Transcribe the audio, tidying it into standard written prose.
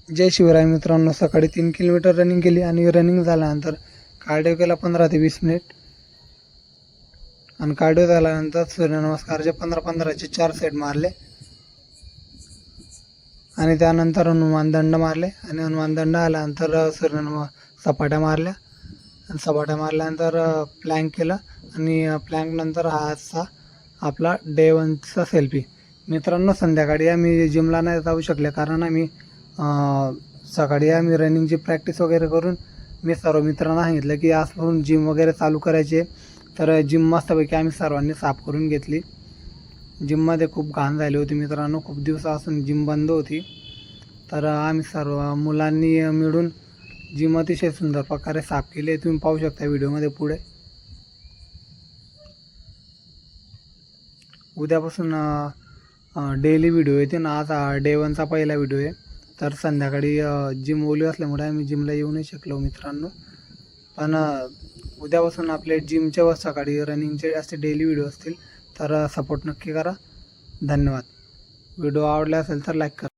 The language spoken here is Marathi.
जय शिवराय मित्रांनो, सकाळी 3 किलोमीटर रनिंग केली आणि रनिंग झाल्यानंतर कार्डिओ केला 15 ते 20 मिनिट आणि कार्डिओ झाल्यानंतर सूर्यनमस्कारचे 15-15चे 4 सेट मारले आणि त्यानंतर हनुमान दंड मारले आणि हनुमान दंड आल्यानंतर सपाट्या मारल्या आणि सपाट्या मारल्यानंतर प्लँक केला आणि प्लँक नंतर हा आजचा आपला डे 1चा सेल्फी. मित्रांनो, संध्याकाळी आम्ही जिमला नाही जाऊ शकले कारण आम्ही सकाळी आम्ही रनिंगची प्रॅक्टिस वगैरे करून मी सर्व मित्रांना सांगितलं की आजपासून जिम वगैरे चालू करायचे. तर जिम मस्तपैकी आम्ही सर्वांनी साफ करून घेतली. जिममध्ये खूप घाण झाली होती मित्रांनो, खूप दिवसापासून जिम बंद होती. तर आम्ही सर्व मुलांनी मिळून जिम अतिशय सुंदर प्रकारे साफ केली. तुम्ही पाहू शकता व्हिडिओमध्ये पुढे. उद्यापासून डेली व्हिडिओ येते ना, आज डे 1चा पहिला व्हिडिओ आहे. तर संध्याकाळी जिम ओली असल्यामुळे आम्ही जिमला येऊ नाही शकलो मित्रांनो. पण उद्यापासून आपले जिमचे व सकाळी रनिंगचे असे डेली व्हिडिओ असतील. तर सपोर्ट नक्की करा. धन्यवाद. व्हिडिओ आवडला असेल तर लाईक करा.